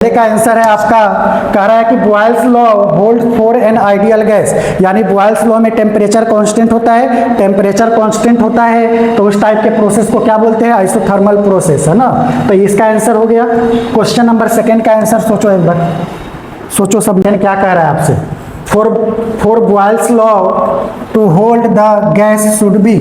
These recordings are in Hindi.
का आंसर है आपका, कह रहा है कि Boyle's law hold for an ideal gas, यानी बॉयल्स लॉ में टेम्परेचर कांस्टेंट होता है, टेम्परेचर कांस्टेंट होता है तो उस टाइप के प्रोसेस को क्या बोलते हैं, आइसोथर्मल प्रोसेस, है ना। तो इसका आंसर हो गया। क्वेश्चन नंबर सेकंड का आंसर सोचो एक बार, सोचो सब क्या कह रहा है आपसे। For Boyle's law to hold the gas should be,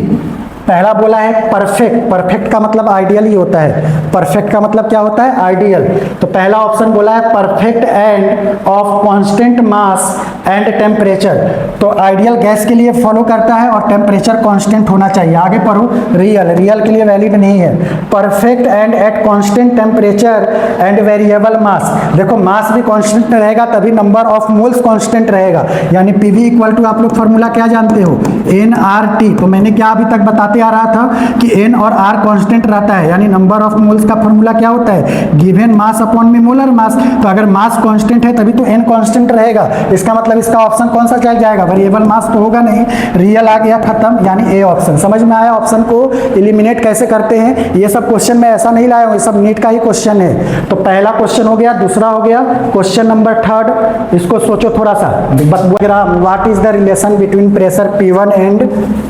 पहला बोला है परफेक्ट, परफेक्ट का मतलब आइडियल ही होता है, परफेक्ट का मतलब क्या होता है, आइडियल। तो पहला ऑप्शन बोला है perfect end of constant mass and temperature, तो आइडियल गैस के लिए फॉलो करता है और टेम्परेचर कांस्टेंट होना चाहिए। आगे पढ़ो, रियल, रियल के लिए वैलिड नहीं है। Perfect and at constant temperature and variable mass, देखो मास भी कांस्टेंट रहेगा तभी नंबर ऑफ मोल्स कांस्टेंट रहेगा, यानी पीवी इक्वल टू, आप लोग फॉर्मूला क्या जानते हो, NRT। तो मैंने क्या अभी तक बताते आ रहा था कि N और R कांस्टेंट रहता है, यानी नंबर ऑफ मोल्स का फॉर्मूला क्या होता है, गिवन मास अपॉन में मोलर मास। तो अगर मास कांस्टेंट है तभी तो N कांस्टेंट रहेगा, इसका मतलब इसका ऑप्शन कौन सा चल जाएगा, वेरिएबल मास तो होगा नहीं, रियल आ गया, खत्म, यानी ए ऑप्शन। समझ में आया ऑप्शन को एलिमिनेट कैसे करते हैं, ये सब क्वेश्चन में ऐसा नहीं लाया हूं, ये सब नीट का ही क्वेश्चन है। तो पहला क्वेश्चन हो गया, दूसरा हो गया, क्वेश्चन नंबर थर्ड, इसको सोचो थोड़ा सा। What is the relation between pressure P1 and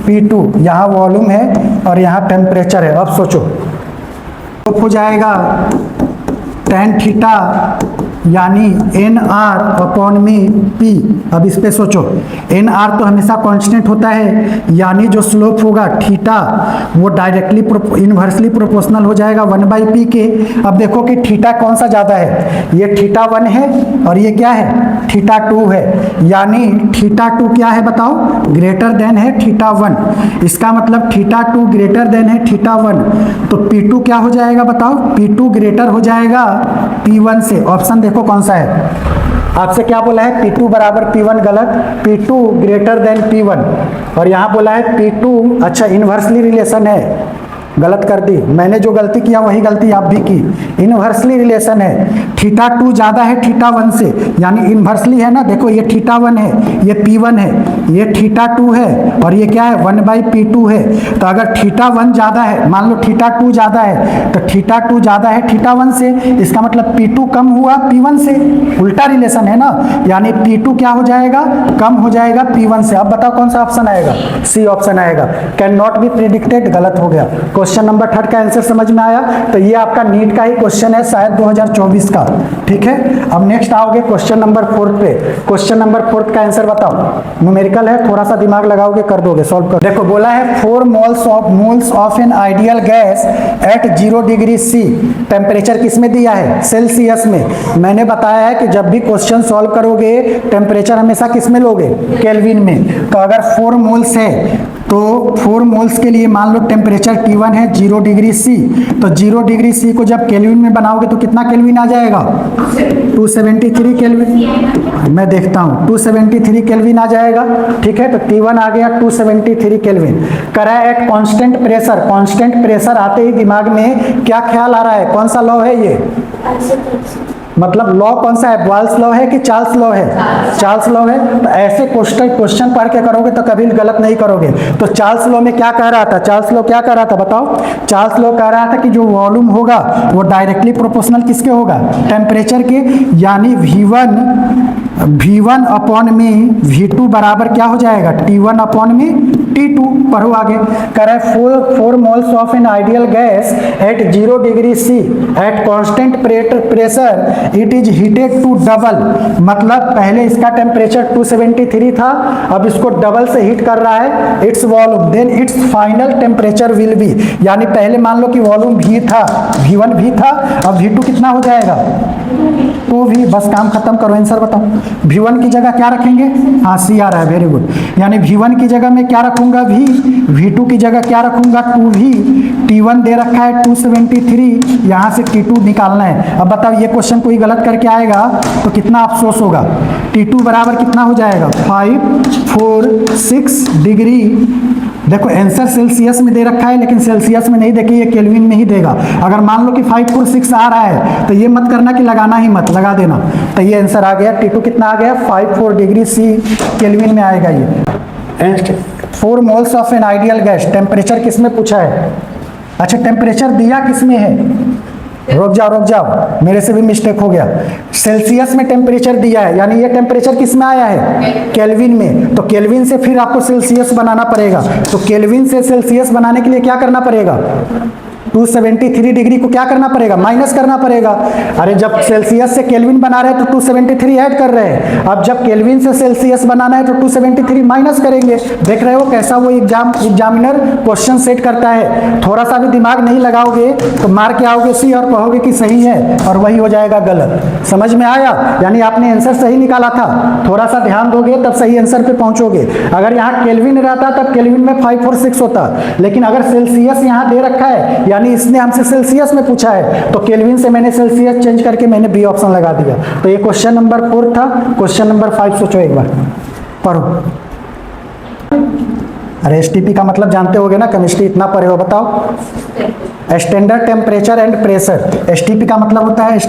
P2, यहाँ वॉल्यूम है और यहाँ टेम्परेचर है। अब सोचो, तो हो जाएगा tan थीटा यानी NR अपॉन में P। अब इस पे सोचो, NR तो हमेशा कांस्टेंट होता है, यानी जो स्लोप होगा थीटा वो डायरेक्टली इनवर्सली प्रोपोर्शनल हो जाएगा 1/P के। अब देखो कि थीटा कौन सा ज़्यादा है, ये थीटा 1 है और ये क्या है, थीटा 2 है, यानी थीटा 2 क्या है बताओ, ग्रेटर देन है थीटा 1। इसका मतलब थीटा 2 ग्रेटर देन है थीटा 1, तो P2 क्या हो जाएगा बताओ, P2 ग्रेटर हो जाएगा P1 से। ऑप्शन देखो कौन सा है, आपसे क्या बोला है, P2 बराबर P1, गलत, P2 ग्रेटर देन P1, और यहाँ बोला है P2, अच्छा इनवर्सली रिलेशन है, गलत कर दी मैंने, जो गलती किया वही गलती आप भी की। इनवर्सली रिलेशन है, थीटा 2 ज़्यादा है थीटा 1 से, यानी इनवर्सली है ना, देखो ये थीटा 1 है, ये P1 है, ये थीटा 2 है और ये क्या है 1/P2 है। तो अगर थीटा 1 ज़्यादा है, मान लो थीटा 2 ज़्यादा है, तो थीटा 2 ज़्यादा है थीटा 1 से, इसका मतलब P2 कम हुआ P1 से, उल्टा रिलेशन है ना, यानी P2 क्या हो जाएगा, कम हो जाएगा P1 से। अब बताओ कौन सा ऑप्शन आएगा, सी ऑप्शन आएगा, कैन नॉट बी प्रिडिक्टेड, गलत हो गया। क्वेश्चन नंबर थर्ड का आंसर समझ में आया। तो ये आपका नीट का ही क्वेश्चन है, शायद 2024 का, ठीक है। अब नेक्स्ट आओगे क्वेश्चन नंबर फोर्थ पे। क्वेश्चन नंबर फोर्थ का आंसर बताओ, न्यूमेरिकल है, थोड़ा सा दिमाग लगाओगे कर दोगे, सॉल्व कर। देखो बोला है 4 moles of an ideal gas at 0 degree C, temperature किस में दिया है, सेल्सियस में। मैंने बताया है कि जब भी क्वेश्चन सॉल्व करोगे टेम्परेचर हमेशा किस में लोगे, केल्विन में। तो अगर 4 मोल्स है तो 4 मोल्स के लिए मान लो टेम्परेचर T1 है 0 डिग्री C, तो 0 डिग्री C को जब केल्विन में बनाओगे तो कितना केल्विन आ जाएगा, 273 केल्विन। मैं देखता हूँ 273 केल्विन आ जाएगा, ठीक है। तो T1 आ गया 273 केल्विन। करा eight constant pressure, constant pressure आते ही दिमाग में क्या ख्याल आ रहा है, कौन सा लॉ है ये, मतलब लॉ कौन सा है, बॉयल्स लॉ है कि चार्ल्स लॉ है, चार्ल्स लॉ है। तो ऐसे क्वेश्चन पढ़ के करोगे तो कभी गलत नहीं करोगे। तो चार्ल्स लॉ में क्या कह रहा था, चार्ल्स लॉ क्या कह रहा था बताओ, चार्ल्स लॉ कह रहा था कि जो वॉल्यूम होगा वो डायरेक्टली प्रोपोर्शनल किसके होगा, टेम्परेचर के, यानी V1 अपॉन में V2 बराबर क्या हो जाएगा, T1 अपॉन में T2। पढ़ो आगे, कह रहा है 4 moles of an ideal gas at 0 degree C at constant pressure it is heated to double, मतलब पहले इसका टेम्परेचर 273 था, अब इसको डबल से हीट कर रहा है its volume, then its final temperature will be, यानी पहले मान लो कि वॉल्यूम V था, V1 भी था, अब V2 कितना हो जाएगा, 2V। बस काम खत्म करो, आंसर बताओ। V1 की जगह क्या रखेंगे, हाँ C आ रहा है, वेरी गुड, यानी V1 की जगह में क्या रखूंगा V, V2 की जगह क्या रखूंगा 2V, T1 दे रखा है 273, यहाँ से T2 निकालना है। अब बताओ ये क्वेश्चन कोई गलत करके आएगा तो कितना अफसोस होगा, T2 बराबर कितना हो जाएगा 546 डिग्री। देखो आंसर सेल्सियस में दे रखा है लेकिन सेल्सियस में नहीं, देखिए ये केल्विन में ही देगा। अगर मान लो कि 546 आ रहा है तो ये मत करना कि लगाना ही मत, लगा देना। तो ये आंसर आ गया, T2 कितना आ गया 54 डिग्री C केल्विन में आएगा ये। 4 moles of an ideal gas, temperature किस में पूछा है, अच्छा टेम्परेचर दिया किस में है, रुक जाओ, मेरे से भी मिस्टेक हो गया। सेल्सियस में टेम्परेचर दिया है, यानी ये टेम्परेचर किस में आया है? केल्विन में। तो केल्विन से फिर आपको सेल्सियस बनाना पड़ेगा। तो केल्विन से सेल्सियस बनाने के लिए क्या करना पड़ेगा? 273 डिग्री को क्या करना पड़ेगा? माइनस करना पड़ेगा। अरे जब सेल्सियस से केल्विन बना रहे हैं तो 273 ऐड कर रहे हैं, अब जब केल्विन से सेल्सियस बनाना है तो 273 माइनस करेंगे। देख रहे हो कैसा वो एग्जामिनर क्वेश्चन सेट करता है। थोड़ा सा भी दिमाग नहीं लगाओगे तो मार के आओगे सी और कहोगे कि सही है, और वही हो जाएगा गलत। समझ में आया? यानी आपने आंसर सही निकाला था, थोड़ा सा ध्यान दोगे तब सही आंसर पे पहुंचोगे। अगर यहाँ केल्विन रहता तब केल्विन में 546 होता, लेकिन अगर सेल्सियस यहाँ दे रखा है, यानी इसने हमसे सेल्सियस में पूछा है, तो केल्विन से मैंने सेल्सियस चेंज करके मैंने बी ऑप्शन लगा दिया। तो ये क्वेश्चन नंबर 4 था। क्वेश्चन नंबर 5 सोचो एक बार, पढ़ो। अरे एसटीपी का मतलब जानते होगे ना, केमिस्ट्री इतना पढ़े हो, बताओ। Standard temperature and pressure. STP का मतलब होता है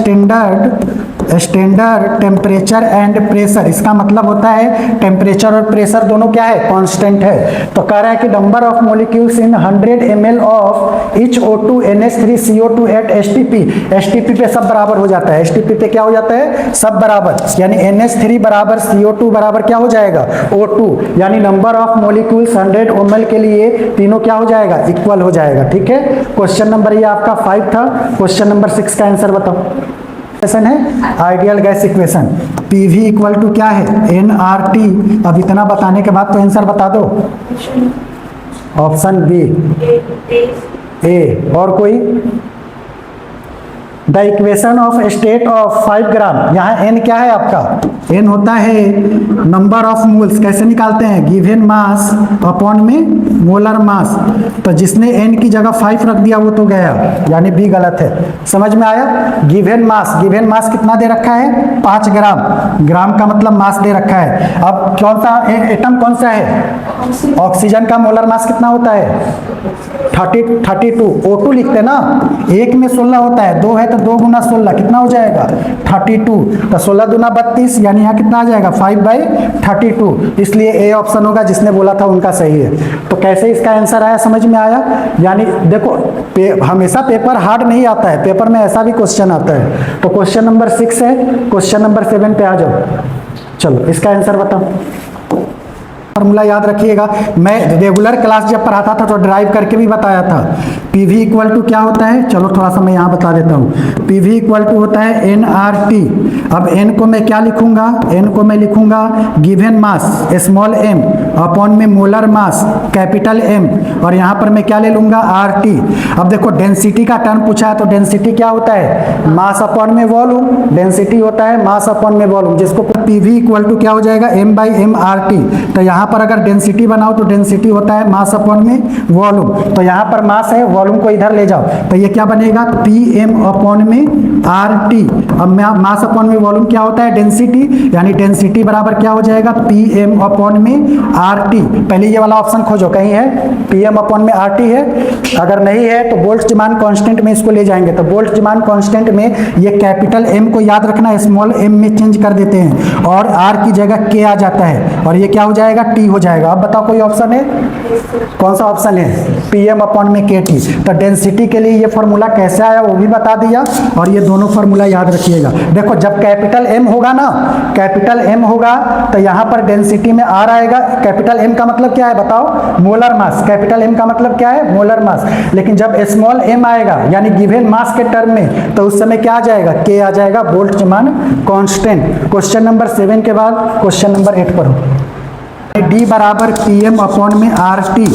स्टैंडर्ड टेम्परेचर एंड प्रेशर। इसका मतलब होता है टेम्परेचर और प्रेशर दोनों क्या है? कांस्टेंट है। तो कह रहा है कि number of molecules in 100 ml of each O2 NH3CO2 at STP. STP पे सब बराबर हो जाता है। एसटीपी पे क्या हो जाता है? सब बराबर, यानी NH3 बराबर CO2 बराबर क्या हो जाएगा? O2। यानी नंबर ऑफ मॉलिक्यूल्स 100 ml के लिए तीनों क्या हो जाएगा? इक्वल हो जाएगा। ठीक है, क्वेश्चन नंबर ये आपका 5 था। क्वेश्चन नंबर 6 का आंसर बताओ। इक्वेशन है ideal gas equation. PV equal to क्या है? nRT। अब इतना बताने के बाद तो आंसर बता दो। ऑप्शन बी ए। और कोई? The equation of state of 5 ग्राम। यहाँ एन क्या है आपका? एन होता है नंबर ऑफ मोल्स। कैसे निकालते हैं? गिवन मास अपॉन में मोलर मास। तो जिसने एन की जगह 5 रख दिया वो तो गया, यानी बी गलत है। समझ में आया? गिवन मास कितना दे रखा है? 5 ग्राम। ग्राम का मतलब मास दे रखा है। अब कौन सा एटम कौन सा है? ऑक्सीजन का मोलर मास कितना होता है? 32। O2 लिखते ना, एक में 16 होता है, 2 है तो 2 गुना 16 कितना हो जाएगा? 32। तो 16 दूना 32, यानी यहाँ कितना आ जाएगा? 5/32। इसलिए ए ऑप्शन होगा, जिसने बोला था उनका सही है। तो कैसे इसका आंसर आया, समझ में आया? यानी देखो हमेशा पेपर हार्ड नहीं आता है, पेपर में ऐसा भी क्वेश्चन आता है। तो क्वेश्चन नंबर 6 है। क्वेश्चन नंबर 7 पे आ जाओ। चलो इसका आंसर बताओ। फॉर्मूला याद रखिएगा, मैं रेगुलर क्लास जब पढ़ाता था तो ड्राइव करके भी बताया था। पीवी इक्वल टू क्या होता है? चलो थोड़ा सा मैं यहाँ बता देता हूँ। पीवी इक्वल टू होता है nRT। अब n को मैं क्या लिखूंगा? n को मैं लिखूंगा given mass small m upon में मोलर मास कैपिटल M, और यहाँ पर मैं क्या ले लूंगा? RT। अब देखो डेंसिटी का टर्म पूछा है, तो डेंसिटी क्या होता है? मास अपॉन में वॉल्यूम। डेंसिटी होता है मास अपॉन में वॉल्यूम, जिसको पीवी इक्वल टू क्या हो जाएगा? m/m/RT। तो यहाँ पर अगर डेंसिटी बनाओ तो डेंसिटी होता है मास अपॉन में वॉल्यूम। तो यहाँ पर मास है, वॉल्यूम को इधर ले जाओ तो ये क्या बनेगा? Pm अपॉन में RT। अब मास अपॉन में वॉल्यूम क्या होता है? डेंसिटी, यानी डेंसिटी बराबर क्या हो जाएगा? Pm अपॉन में RT। पहले ये वाला ऑप्शन खोजो, कहीं है? Pm अपॉन में RT है? अगर नहीं है तो बोल्ट्जमान कांस्टेंट में इसको ले जाएंगे। तो बोल्ट्जमान कांस्टेंट में ये कैपिटल M को याद रखना, स्मॉल m में चेंज कर देते हैं और R की जगह K आ जाता है, और ये क्या हो जाएगा? T हो जाएगा। अब बताओ कोई ऑप्शन है? कौन सा ऑप्शन है? Pm अपॉन में KT। तो डेंसिटी के लिए ये फॉर्मूला कैसे आया वो भी बता दिया, और ये दोनों फॉर्मूला याद रखिएगा। देखो जब कैपिटल M होगा ना, कैपिटल M होगा तो यहाँ पर डेंसिटी में R आएगा। कैपिटल M का मतलब क्या है बताओ? Molar mass. कैपिटल M का मतलब क्या है? Molar mass. लेकिन जब स्मॉल m आएगा यानी गिवन मास के टर्म में, तो उस समय क्या आ जाएगा? K आ जाएगा, बोल्ट्जमान कांस्टेंट। क्वेश्चन नंबर 7 के बाद क्वेश्चन नंबर 8 पर हो। D बराबर Pm अपॉन में RT।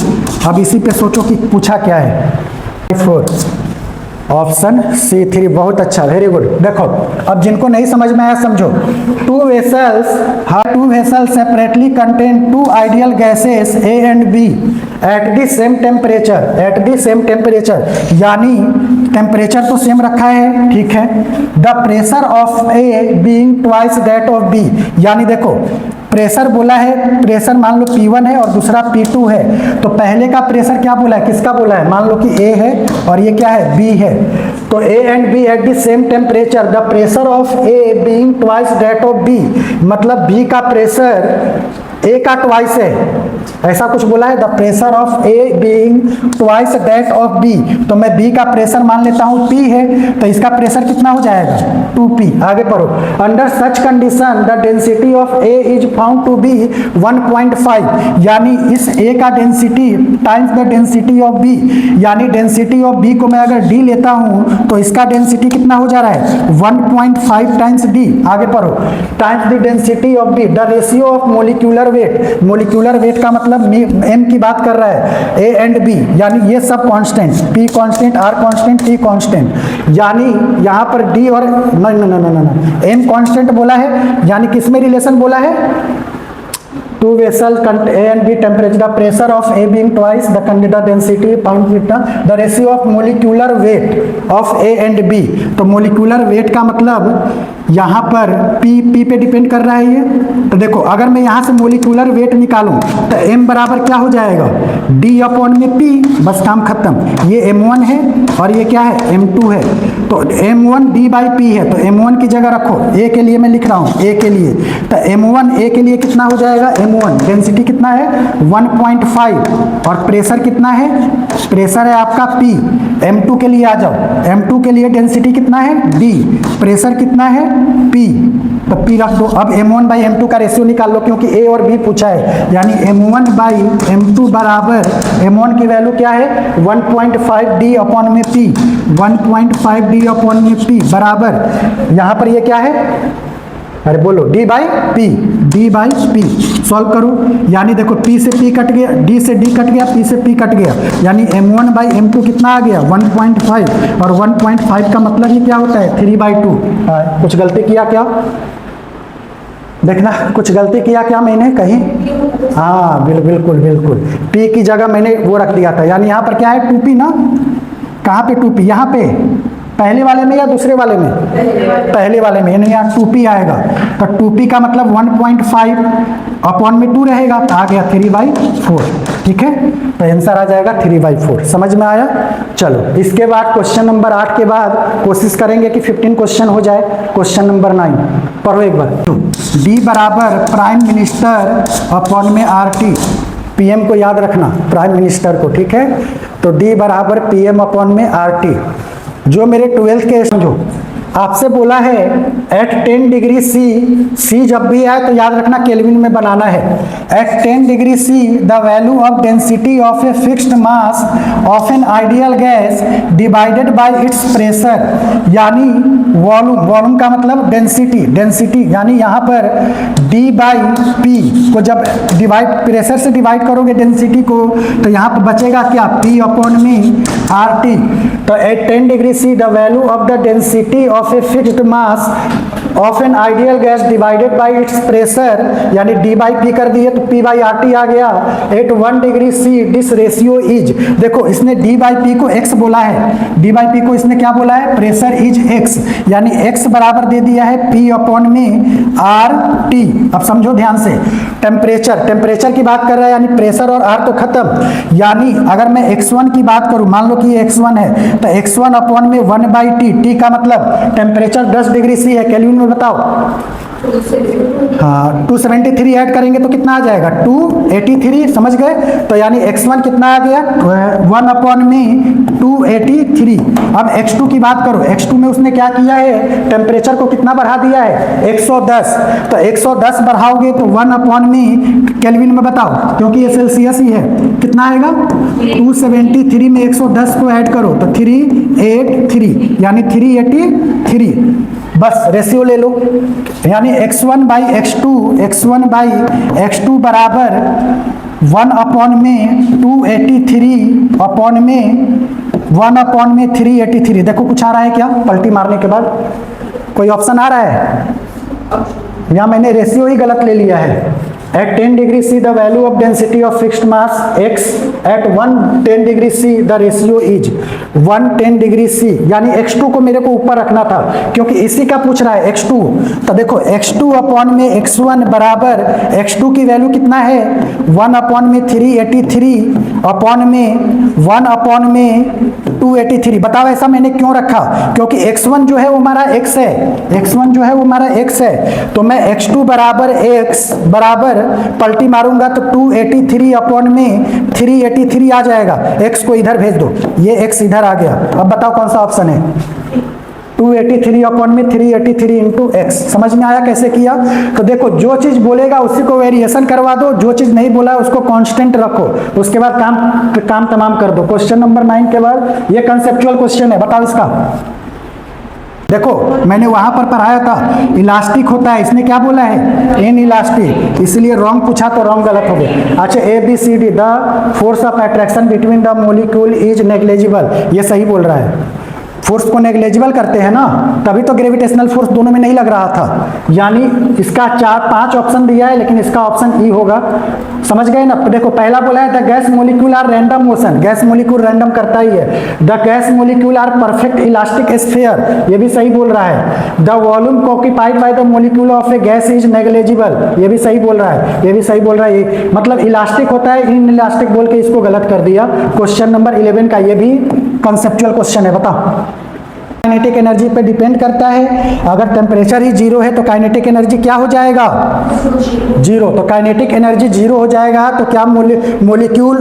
अब इसी पे सोचो कि पूछा क्या है? 4 ऑप्शन C3। बहुत अच्छा, वेरी गुड। देखो अब जिनको नहीं समझ में आया समझो। Two vessels separately contain 2 ideal gases A and B at the same temperature. यानी टेम्परेचर तो सेम रखा है, ठीक है। The pressure of A being twice that of B। यानी देखो प्रेशर बोला है, प्रेशर मान लो P1 है और दूसरा P2 है, तो पहले का प्रेशर क्या बोला है, किसका बोला है, मान लो कि A है और ये क्या है, B है। तो A and B at the same temperature, the pressure of A being twice that of B, मतलब B का प्रेशर A का ट्वाइस है, ऐसा कुछ बोला है। The pressure of A being twice that of B, तो मैं B का प्रेशर मान लेता हूँ P है, तो इसका प्रेशर कितना हो जाएगा, 2P। आगे पढ़ो। Under such condition the density of A is found to be 1.5, यानी इस A का density times the density of B, यानी डेंसिटी ऑफ B को मैं अगर D लेता हूँ तो इसका डेंसिटी कितना हो जा रहा है, 1.5 टाइम्स D। आगे पढ़ो। Times the density of B, the ratio of molecular weight, molecular weight का मतलब M की बात कर रहा है, A एंड B, यानी ये सब constant, P constant, R constant, T constant, यानी यहाँ पर D और M कांस्टेंट बोला है, यानी किस में रिलेशन बोला है, two vessel A and B temperature, the pressure of A being twice the candidate density pound the ratio of molecular weight of A and B। तो molecular weight का मतलब यहाँ पर P पे डिपेंड कर रहा है ये। तो देखो अगर मैं यहाँ से मोलिकुलर वेट निकालूं तो M बराबर क्या हो जाएगा, D अपॉन में P, बस काम खत्म। ये M1 है और ये क्या है, M2 है, तो M1 D बाई P है, तो M1 की जगह रखो, A के लिए मैं लिख रहा हूँ, A के लिए, तो M1 A के लिए कितना हो जाएगा, M1 डेंसिटी कितना है 1.5 और प्रेशर कितना है, प्रेशर है आपका P। M2 के लिए आ जाओ, M2 के लिए डेंसिटी कितना है D, प्रेशर कितना है P, तो P रख दो। अब M1 बाई M2 का रेशियो निकाल लो, क्योंकि A और B पूछा है, यानी M1 बाई M2 बराबर, M1 की वैल्यू क्या है 1.5 D अपॉन में P, 1.5 D अपॉन में P बराबर, यहाँ पर ये क्या है, अरे बोलो, D by P, D by P। Solve करो, यानी देखो P से P कट गया, D से D कट गया, P से P कट गया, यानी M1 बाई M2 कितना आ गया 1.5, और 1.5 का मतलब ही क्या होता है 3/2। कुछ गलती किया क्या, देखना कुछ गलती किया क्या मैंने कहीं, हाँ बिल्कुल बिल्कुल, P की जगह मैंने वो रख दिया था, यानी यहाँ पर क्या है 2P ना, कहाँ पे 2P, यहाँ पे पहले वाले में या दूसरे वाले में, पहले वाले में, यानी यहाँ 2P आएगा, तो 2P का मतलब 1.5 अपॉन में 2 रहेगा, तो आ गया 3/4। ठीक है, तो आंसर आ जाएगा 3/4। समझ में आया। चलो इसके बाद क्वेश्चन नंबर 8 के बाद कोशिश करेंगे कि 15 क्वेश्चन हो जाए। क्वेश्चन नंबर 9 पढ़ो एक बार। D बराबर प्राइम मिनिस्टर अपॉन में RT, PM को याद रखना, प्राइम मिनिस्टर को, ठीक है। तो D बराबर PM अपॉन में RT, जो मेरे 12th के समझो, आपसे बोला है एट 10 डिग्री C जब भी आए तो याद रखना केल्विन में बनाना है। At 10 degree C the value of density of a fixed mass of an ideal gas divided by its pressure, यानी वॉल्यूम, वॉल्यूम का मतलब डेंसिटी, डेंसिटी यानी यहाँ पर D बाई P को जब डिवाइड, प्रेशर से डिवाइड करोगे डेंसिटी को, तो यहाँ पर बचेगा क्या, P अपॉन में RT। तो at 10 degree C the value of the density of a fixed mass of an ideal gas divided by its pressure, यानी D बाई P कर दिए तो P बाई RT आ गया। At 1 degree C this ratio is, देखो इसने D बाई P को X बोला है, D बाई P को इसने क्या बोला है, प्रेशर इज X, यानी X बराबर दे दिया है P अपॉन में RT। अब समझो ध्यान से, टेम्परेचर, टेम्परेचर की बात कर रहा है, यानी प्रेशर और R तो खत्म, यानी अगर मैं X1 की बात करूं, मान लो कि ये X1 है, तो X1 अपॉन में 1/T, T का मतलब टेम्परेचर 10 डिग्री C है, केल्विन में बताओ, हाँ 273 ऐड करेंगे तो कितना आ जाएगा 283, समझ गए। तो यानी X1 कितना आ गया 1 अपॉन में 283। अब X2 की बात करो, X2 में उसने क्या किया है, टेम्परेचर को कितना बढ़ा दिया है 110, तो 110 बढ़ाओगे तो 1 अपॉन में केल्विन में बताओ, क्योंकि ये सेल्सियस ही है, कितना आएगा 273 में 110 को ऐड करो तो 383, यानी 383। बस रेशियो ले लो, यानी x1 by x2, x1 by x2 बराबर 1 अपॉन में 283 अपॉन में 1 अपॉन में 383। देखो कुछ आ रहा है क्या, पलटी मारने के बाद कोई ऑप्शन आ रहा है, या मैंने रेशियो ही गलत ले लिया है, At 10 degree C, the value of density of fixed mass x at 110 degree C, the ratio is 110 degree C, यानी x2 को मेरे को ऊपर रखना था क्योंकि इसी का पूछ रहा है x2। तो देखो x2 अपॉन में x1 बराबर x2 की वैल्यू कितना है 1 अपॉन में 383 अपॉन में 1 अपॉन में 283। बताओ ऐसा मैंने क्यों रखा, क्योंकि x1 जो है वो हमारा x है, x1 जो है वो हमारा x है, तो मैं x2 बराबर x बराबर पलटी मारूंगा तो 283 अपॉन में 383 आ जाएगा। x को इधर भेज दो, ये x इधर आ गया। अब बताओ कौन सा ऑप्शन है, 283 अपॉन में 383 इंटू एक्स। समझ में आया कैसे किया? तो देखो जो चीज बोलेगा उसी को वेरिएशन करवा दो, जो चीज नहीं बोला उसको कांस्टेंट रखो, उसके बाद काम तमाम कर दो। क्वेश्चन नंबर 9 के बाद ये कंसेप्चुअल क्वेश्चन है, बताओ इसका। देखो मैंने वहां पर पढ़ाया था इलास्टिक होता है, इसने क्या बोला है इन इलास्टिक, इसलिए रॉन्ग पूछा तो रॉन्ग गलत हो गया। अच्छा ABCD the force of attraction between the molecule is negligible, ये सही बोल रहा है। फोर्स को नेग्लिजिबल करते हैं ना, तभी तो ग्रेविटेशनल फोर्स दोनों में नहीं लग रहा था। यानी इसका 4-5 ऑप्शन दिया है, लेकिन इसका ऑप्शन ई होगा। समझ गए ना? देखो पहला बोला है the gas molecule are random motion, gas molecule random करता ही है। The gas molecule are perfect elastic sphere, ये भी सही बोल रहा है। The volume occupied by the molecule of a gas is negligible, ये भी सही बोल रहा है, ये भी सही बोल रहा है। मतलब इलास्टिक होता है, इन इलास्टिक बोल के इसको गलत कर दिया। क्वेश्चन नंबर 11 का ये भी कंसेप्चुअल क्वेश्चन है, बताओ। काइनेटिक एनर्जी पे डिपेंड करता है, अगर टेम्परेचर ही जीरो है तो काइनेटिक एनर्जी क्या हो जाएगा जीरो। तो काइनेटिक एनर्जी जीरो हो जाएगा तो क्या मोलिक्यूल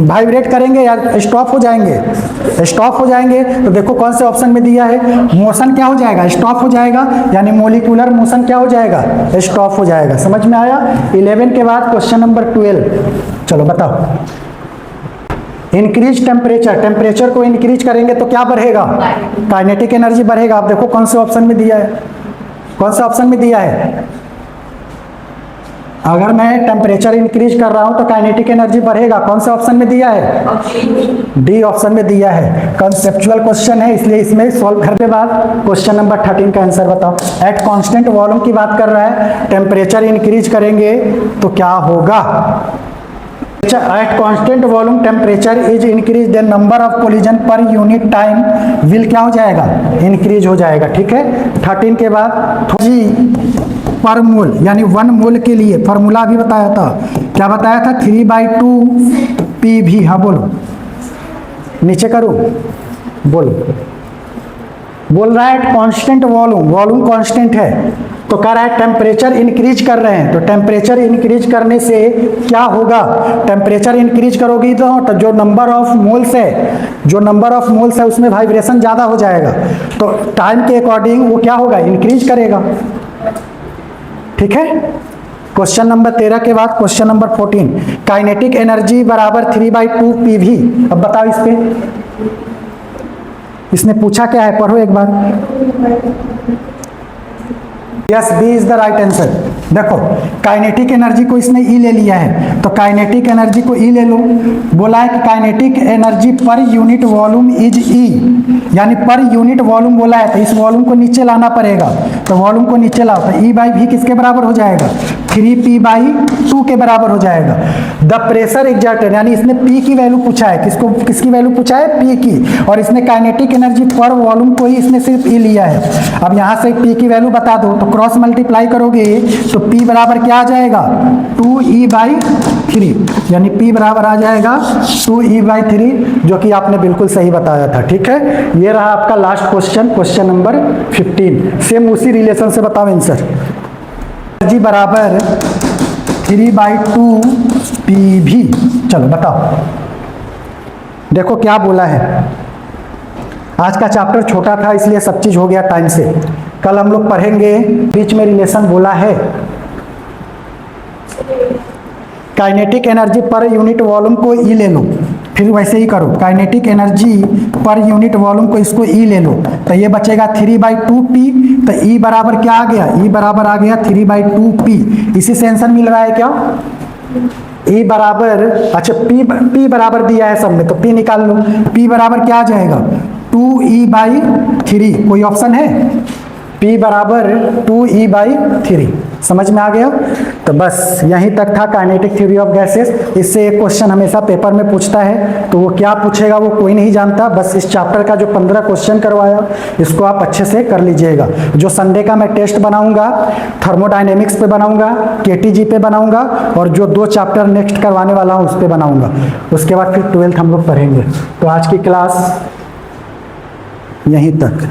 वाइब्रेट करेंगे या स्टॉप हो जाएंगे? स्टॉप हो जाएंगे। तो देखो कौन से ऑप्शन में दिया है, मोशन क्या हो जाएगा स्टॉप हो जाएगा, यानी मोलिकुलर मोशन क्या हो जाएगा स्टॉप हो जाएगा। समझ में आया? 11 के बाद क्वेश्चन नंबर 12, चलो बताओ। इंक्रीज टेम्परेचर, टेम्परेचर को इंक्रीज करेंगे तो क्या बढ़ेगा काइनेटिक एनर्जी बढ़ेगा। आप देखो कौन से ऑप्शन में दिया है, कौन सा ऑप्शन में दिया है। अगर मैं टेम्परेचर इंक्रीज कर रहा हूं तो काइनेटिक एनर्जी बढ़ेगा, कौन से ऑप्शन में दिया है डी ऑप्शन में दिया है। कंसेप्चुअल क्वेश्चन है इसलिए इसमें सॉल्व करने बाद क्वेश्चन नंबर 13 का आंसर बताओ। एट कांस्टेंट वॉल्यूम की बात कर रहा है, टेम्परेचर इंक्रीज करेंगे तो क्या होगा। At constant volume temperature is increased, the number of collision per unit time will क्या हो जाएगा इंक्रीज हो जाएगा। ठीक है। 13 के बाद जी पर मोल यानी 1 मोल के लिए फॉर्मूला भी बताया था, क्या बताया था 3/2 PV। हाँ बोलो, नीचे करो, बोलो। बोल रहा है कांस्टेंट वॉल्यूम, वॉल्यूम कांस्टेंट है तो कह रहा है टेम्परेचर इंक्रीज कर रहे हैं, तो टेम्परेचर इंक्रीज करने से क्या होगा, टेम्परेचर इंक्रीज करोगी तो जो नंबर ऑफ मोल्स है, जो नंबर ऑफ मोल्स है उसमें वाइब्रेशन ज़्यादा हो जाएगा, तो टाइम के अकॉर्डिंग वो क्या होगा इंक्रीज करेगा। ठीक है। क्वेश्चन नंबर 13 के बाद क्वेश्चन नंबर 14, काइनेटिक एनर्जी बराबर 3/2 PV। अब बताओ इस पे, इसने पूछा क्या है, पढ़ो एक बार। Yes, B is the right answer. देखो काइनेटिक एनर्जी को इसने ई ले लिया है, तो काइनेटिक एनर्जी को ई ले लो। बोला है कि kinetic energy per unit volume is E, यानी पर यूनिट वॉल्यूम बोला है तो इस वॉल्यूम को नीचे लाना पड़ेगा, तो वॉल्यूम को नीचे लाओ तो E/V किसके बराबर हो जाएगा 3P/2 के बराबर हो जाएगा। द प्रेशर एग्जर्टेड, यानी इसने P की वैल्यू पूछा है, किसको किसकी वैल्यू पूछा है P की, और इसने काइनेटिक एनर्जी पर वॉल्यूम को ही इसने सिर्फ ई लिया है। अब यहाँ से P की वैल्यू बता दो तो क्रॉस मल्टीप्लाई करोगे तो P बराबर क्या आ जाएगा 2E/3, यानी P बराबर आ जाएगा 2E/3, जो कि आपने बिल्कुल सही बताया था। ठीक है। ये रहा आपका last question, question number 15। Same उसी रिलेशन से बताओ आंसर। एनर्जी बराबर 3/2 PV। चलो बताओ, देखो क्या बोला है। आज का चैप्टर छोटा था इसलिए सब चीज हो गया टाइम से, कल हम लोग पढ़ेंगे। बीच में रिलेशन बोला है, kinetic energy per unit volume को ई ले लो, फिर वैसे ही करो, kinetic energy per unit volume को इसको ई ले लो तो ये बचेगा 3/2 P, तो E बराबर क्या आ गया, E बराबर आ गया 3/2 P। इसी से आंसर मिल रहा है क्या, E बराबर, अच्छा P बराबर दिया है सब में तो P निकाल लो। P बराबर क्या आ जाएगा 2E/3, कोई ऑप्शन है P बराबर 2E/3। समझ में आ गया। तो बस यहीं तक था काइनेटिक थ्योरी ऑफ गैसेस। इससे एक क्वेश्चन हमेशा पेपर में पूछता है, तो वो क्या पूछेगा वो कोई नहीं जानता। बस इस चैप्टर का जो 15 क्वेश्चन करवाया इसको आप अच्छे से कर लीजिएगा। जो संडे का मैं टेस्ट बनाऊंगा थर्मोडायनेमिक्स पे बनाऊंगा, केटीजी पे बनाऊंगा, और जो 2 चैप्टर नेक्स्ट करवाने वाला हूँ उस पर बनाऊंगा। उसके बाद फिर 12th हम लोग पढ़ेंगे। तो आज की क्लास यहीं तक।